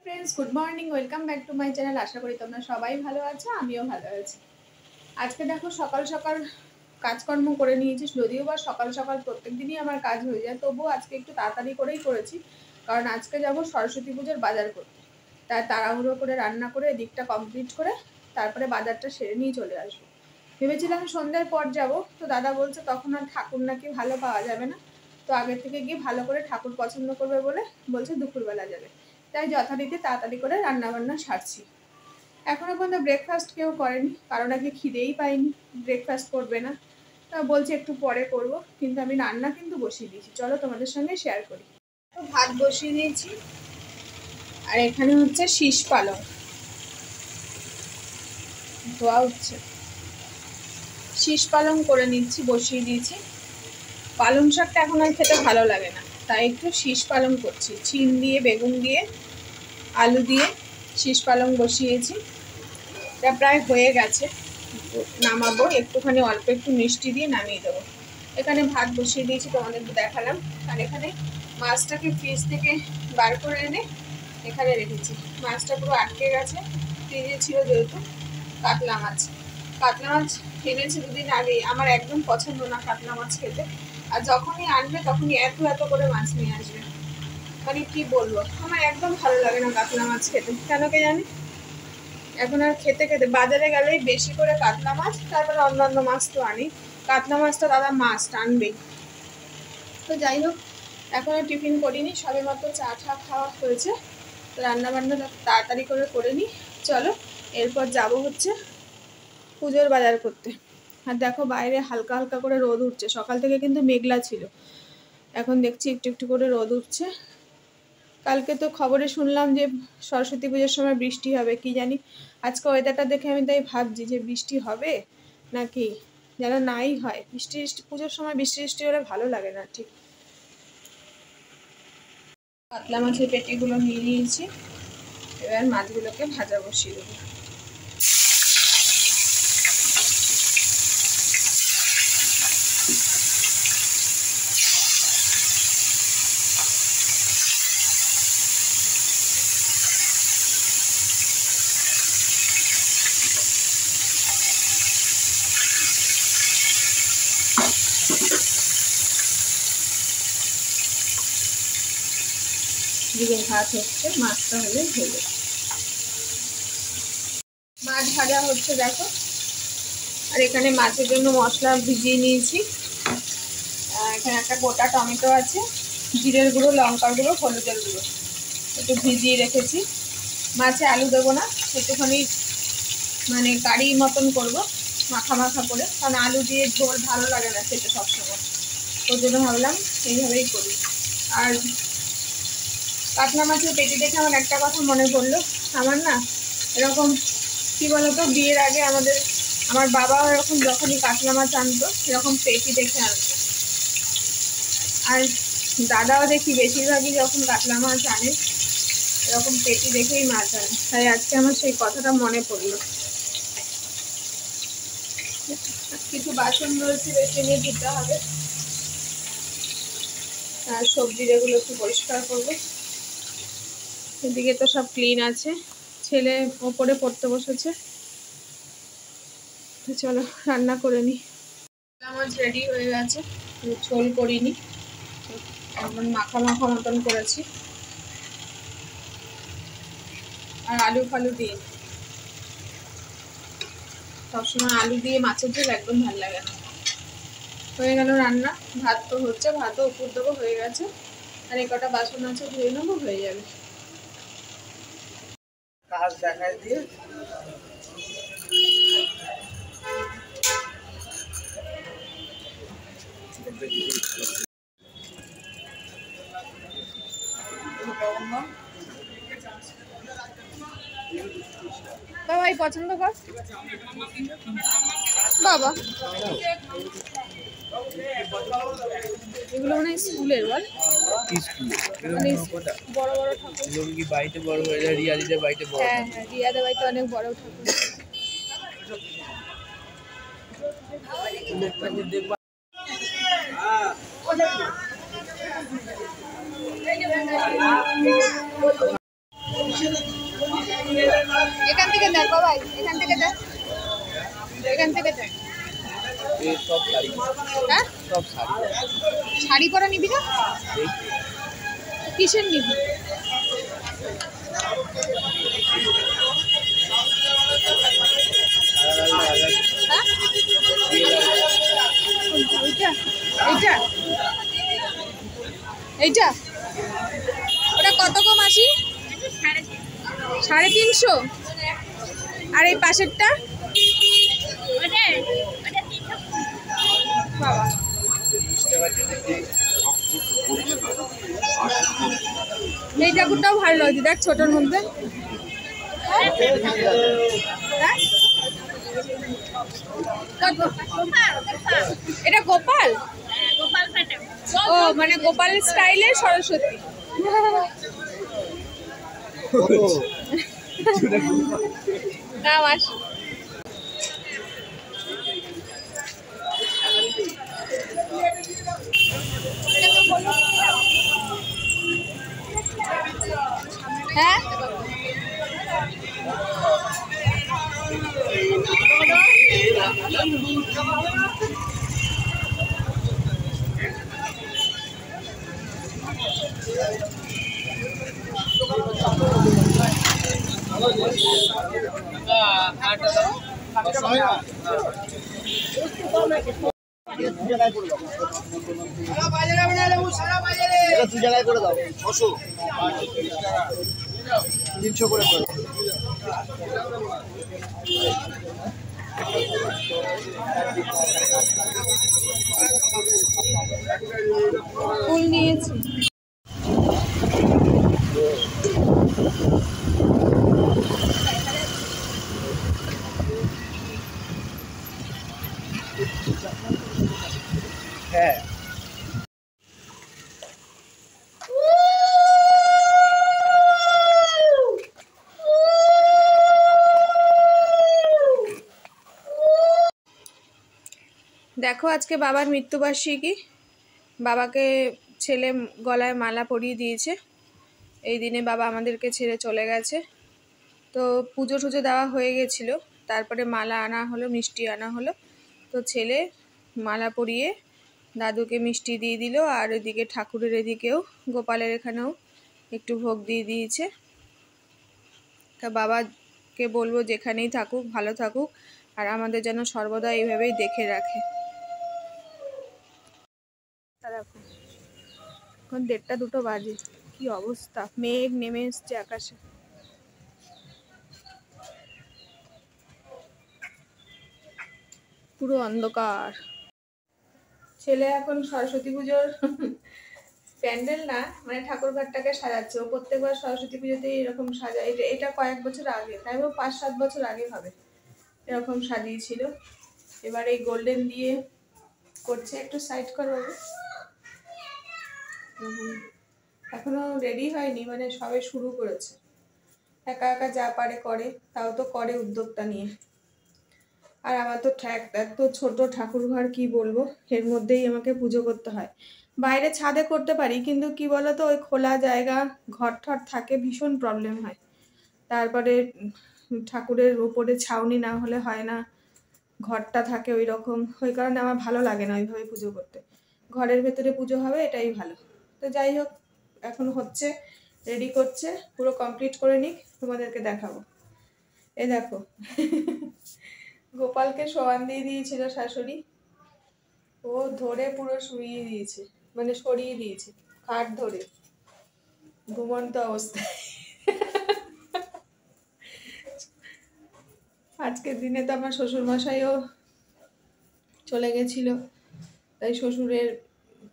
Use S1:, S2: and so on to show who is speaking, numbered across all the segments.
S1: Friends good morning welcome back to my channel. आशा करी তোমরা সবাই ভালো আছো, আমিও ভালো আছি। আজকে দেখো সকাল সকাল কাজকর্ম করে নিয়েছি, যদিও বা সকাল সকাল প্রত্যেক দিনই আমার কাজ হয়ে যায়, তবুও আজকে একটু তাড়াতাড়ি করেই করেছি, কারণ আজকে যাব সরস্বতী পুজোর বাজার করতে। তাই তাড়াহুড়ো করে রান্না করে এদিকটা কমপ্লিট করে তারপরে বাজারটা সেরে নিয়ে চলে আসবো। ভেবেছিলাম সন্ধ্যার পর যাব, তো দাদা বলছে তখন আর ঠাকুর নাকি ভালো পাওয়া যাবে না, তো আগের থেকে গিয়ে ভালো করে ঠাকুর পছন্দ করবে বলে বলছে দুপুরবেলা যাবে। তাই যথারীতি তাড়াতাড়ি করে রান্নাবান্না সারছি। এখনও পর্যন্ত ব্রেকফাস্ট কেউ করেনি, কারণ আগে খিদেই পাইনি, ব্রেকফাস্ট করবে না। তা বলছে একটু পরে করব, কিন্তু আমি রান্না কিন্তু বসিয়ে দিয়েছি, চলো তোমাদের সঙ্গে শেয়ার করি। তো ভাত বসিয়ে দিয়েছি, আর এখানে হচ্ছে শীষ পালং ধোয়া হচ্ছে, শীষ পালং করে নিচ্ছি, বসিয়ে দিয়েছি। পালং শাকটা এখন আর খেতে ভালো লাগে না, তাই একটু শীষ পালং করছি, ছিম দিয়ে বেগুন দিয়ে আলু দিয়ে শীষ পালং বসিয়েছি। এটা প্রায় হয়ে গেছে, নামাবো, একটুখানি অল্প একটু মিষ্টি দিয়ে নামিয়ে দেবো। এখানে ভাত বসিয়ে দিয়েছি, তোমাদের দেখালাম। আর এখানে মাছটাকে ফ্রিজ থেকে বার করে এনে এখানে রেখেছি। মাছটা পুরো আটকে গেছে, ফ্রিজে ছিল যেহেতু। কাতলা মাছ এনেছে দুদিন আগেই। আমার একদম পছন্দ না কাতলা মাছ খেতে, আর যখনই আনবে তখনই এত এত করে মাছ নিয়ে আসবে, মানে কি বলবো, আমার একদম ভালো লাগে না কাতলা মাছ খেতে, কেন কে জানি। এখন আর খেতে বাজারে গেলেই বেশি করে কাতলা মাছ, তারপরে অন্যান্য মাছ তো আনি, কাতলা মাছটা দাদা মাছ আনবেই। তো যাই হোক, এখনও টিফিন করিনি, সবে মাত্র চা খাওয়া হয়েছে। তো রান্নাবান্না তাড়াতাড়ি করে নিই, চলো। এরপর যাব হচ্ছে পুজোর বাজার করতে। আর দেখো বাইরে হালকা হালকা করে রোদ উঠছে, সকাল থেকে কিন্তু মেঘলা ছিল, এখন দেখছি একটু একটু করে রোদ উঠছে। কালকে তো খবরে শুনলাম যে সরস্বতী পুজোর সময় বৃষ্টি হবে, কি জানি। আজকে ওয়েদারটা দেখে আমি তাই ভাবছি যে বৃষ্টি হবে নাকি যেন নাই হয়। পুজোর সময় বৃষ্টি হলে ভালো লাগে না ঠিক। কাতলা মাছের পেটিগুলো নিয়ে নিয়েছি, এবার মাছগুলোকে ভাজা বসিয়ে দেবো। দিকে ভাত হচ্ছে, মাছটা হলে হয়ে যাবে। মাছ ভাজা হচ্ছে দেখো, আর এখানে মাছের জন্য মশলা ভিজিয়ে নিয়েছি। এখানে একটা গোটা টমেটো আছে, জিরের গুঁড়ো, লঙ্কার গুঁড়ো, হলুদের গুঁড়ো একটু ভিজিয়ে রেখেছি। মাছে আলু দেবো না, একটুখানি মানে কারি মতন করব, মাখা মাখা করে, কারণ আলু দিয়ে ঝোল ভালো লাগে না খেতে সবসময়, ওই জন্য ভাবলাম এইভাবেই করি। আর কাতলা মাছের পেটি দেখে আমার একটা কথা মনে পড়লো, আমার না এরকম কী বলতো, বিয়ের আগে আমার বাবাও এরকম যখনই কাতলা মাছ আনতো এরকম পেটি দেখে আনতো, আর দাদাও দেখি বেশিরভাগই যখন কাতলা মাছ আনে এরকম পেটি দেখেই মাছ আনে, তাই আজকে আমার সেই কথাটা মনে পড়লো। কিছু বাসন রয়েছে বেছে নিয়ে দিতে হবে, আর সবজি যেগুলো একটু পরিষ্কার করবো। এদিকে তো সব ক্লিন আছে, ছেলে ওপরে পড়তে বসেছে। তো চলো রান্না করে নিই। মাছ রেডি হয়ে গেছে, ঝোল করিনি, একদম মাখা মাখা মতন করেছি, আর আলু ফালু দিয়ে। সবসময় আলু দিয়ে মাছের ঝোল একদম ভালো লাগে না। হয়ে গেল রান্না, ভাত তো হচ্ছে, ভাতও উপর দেবো, হয়ে গেছে। আর এই কটা বাসন আছে ধুয়ে নেবো, হয়ে যাবে। কাজ দেখায় দিয়ে বাবা এই পছন্দ কর বাবা, এগুলো মানে স্কুলের বল, মানে বড় বড় ঠাকুর কি বাড়িতে বড় হয়ে যায়, রিয়াদিদের বাড়িতে বড়। হ্যাঁ হ্যাঁ, রিয়াদের বাড়িতে অনেক বড় ঠাকুর। দেখো ভাই, এখান থেকে দেখ, এখান থেকে দেখ। হ্যাঁ, শাড়ি পরা নিবি না? কিসের নিবি? হ্যাঁ, এইটা এইটা ওটা কত গো মাসি? 350। আর এই পাশেরটা? বাবা, এই ঠাকুরটাও ভালো লাগছে, দেখ ছোটর মধ্যে। হ্যাঁ? এটা গোপাল? ও মানে গোপাল স্টাইলের সরস্বতী। না মাস হ্যাঁ,
S2: দু জায়গায় করে দাও 600 300 করে
S1: ফুল নিয়েছি।
S2: হ্যাঁ
S1: দেখো আজকে বাবার মৃত্যুবার্ষিকী। বাবাকে ছেলে গলায় মালা পরিয়ে দিয়েছে। এই দিনে বাবা আমাদেরকে ছেড়ে চলে গেছে। তো পুজো টুজো দেওয়া হয়ে গেছিলো, তারপরে মালা আনা হলো, মিষ্টি আনা হলো। তো ছেলে মালা পরিয়ে দাদুকে মিষ্টি দিয়ে দিল, আর এদিকে ঠাকুরের এদিকেও গোপালের এখানেও একটু ভোগ দিয়ে দিয়েছে। তা বাবাকে বলবো যেখানেই থাকুক ভালো থাকুক, আর আমাদের যেন সর্বদা এইভাবেই দেখে রাখে। দেখো এখন 1:30-2 বাজে, কি অবস্থা, মেঘ নেমে এসছে আকাশে। পুরো অন্ধকার। ছেলে এখন সরস্বতী পুজোর প্যান্ডেল না মানে ঠাকুর ঘরটাকে সাজাচ্ছে। ও প্রত্যেকবার সরস্বতী পুজোতেই এরকম সাজায়। এটা কয়েক বছর আগে, তাই 5-7 বছর আগে হবে, এরকম সাজিয়েছিল। এবার এই গোল্ডেন দিয়ে করছে। একটু সাইড করো। এখনো রেডি হয়নি, মানে সবে শুরু করেছে। একা একা যা পারে করে, তাও তো করে উদ্যোগটা নিয়ে। আর আমার তো এত ছোট ঠাকুর ঘর, কি বলবো, এর মধ্যেই আমাকে পুজো করতে হয়। বাইরে ছাদে করতে পারি, কিন্তু কি বলতো, ওই খোলা জায়গা ঘর ঠর থাকে, ভীষণ প্রবলেম হয়। তারপরে ঠাকুরের উপরে ছাউনি না হলে হয় না, ঘরটা থাকে ওই রকম, ওই কারণে আমার ভালো লাগে না ওইভাবে পুজো করতে। ঘরের ভেতরে পুজো হবে, এটাই ভালো। তো যাই হোক, এখন হচ্ছে, রেডি করছে, পুরো কমপ্লিট করে নিক, তোমাদেরকে দেখাবো। এই দেখো গোপালকে শোয়ান দিয়ে দিয়েছিল শাশুড়ি, ও ধরে পুরো শুইয়ে দিয়েছে, মানে সরিয়ে দিয়েছে খাট ধরে, ঘুমন্ত অবস্থায়। আজকের দিনে তো আমার শ্বশুরমশাইও চলে গেছিল, তাই শ্বশুরের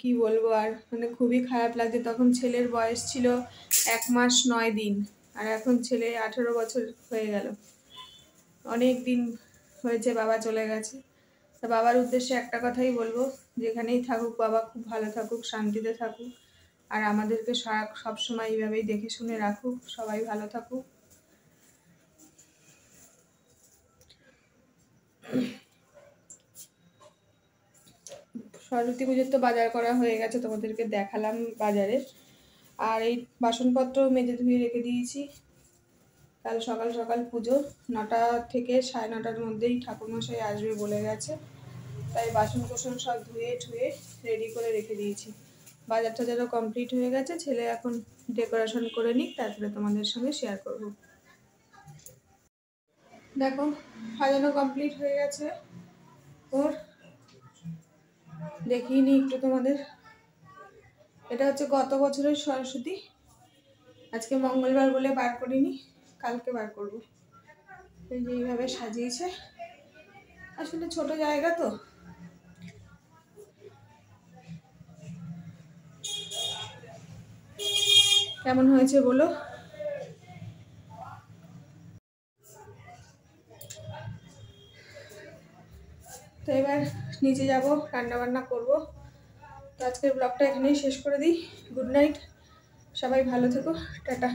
S1: কি বলবো আর, মানে খুবই খারাপ লাগছে। তখন ছেলের বয়স ছিল 1 মাস 9 দিন, আর এখন ছেলে 18 বছর হয়ে গেল। অনেক দিন হয়েছে বাবা চলে গেছে। তা বাবার উদ্দেশ্যে একটা কথাই বলবো, যেখানেই থাকুক বাবা খুব ভালো থাকুক, শান্তিতে থাকুক, আর আমাদেরকে সবসময় এইভাবেই দেখে শুনে রাখুক, সবাই ভালো থাকুক। সরস্বতী পুজোর তো বাজার করা হয়ে গেছে, তোমাদেরকে দেখালাম বাজারে। আর এই বাসনপত্র মেজে ধুয়ে রেখে দিয়েছি। কাল সকাল সকাল পুজো, 9টা থেকে 9:30টার মধ্যেই ঠাকুরমশাই আসবে বলে গেছে, তাই বাসন কোসন সব ধুয়ে ঠুয়ে রেডি করে রেখে দিয়েছি। বাজার টাজারও কমপ্লিট হয়ে গেছে, ছেলে এখন ডেকোরেশন করে নিক, তারপরে তোমাদের সঙ্গে শেয়ার করব। দেখো সাজানো কমপ্লিট হয়ে গেছে ওর, দেখিয়ে নিই একটু তোমাদের। এটা হচ্ছে গত বছরের সরস্বতী, আজকে মঙ্গলবার বলে বার করিনি, কালকে বার করব। এই যে এইভাবে সাজিয়েছে, আসলে ছোট জায়গা তো, কেমন হয়েছে বলো। তো এবার নিচে যাব, রান্না বান্না করব। তো আজকের ব্লগটা এখানেই শেষ করে দিই। গুড নাইট, সবাই ভালো থেকো, টাটা।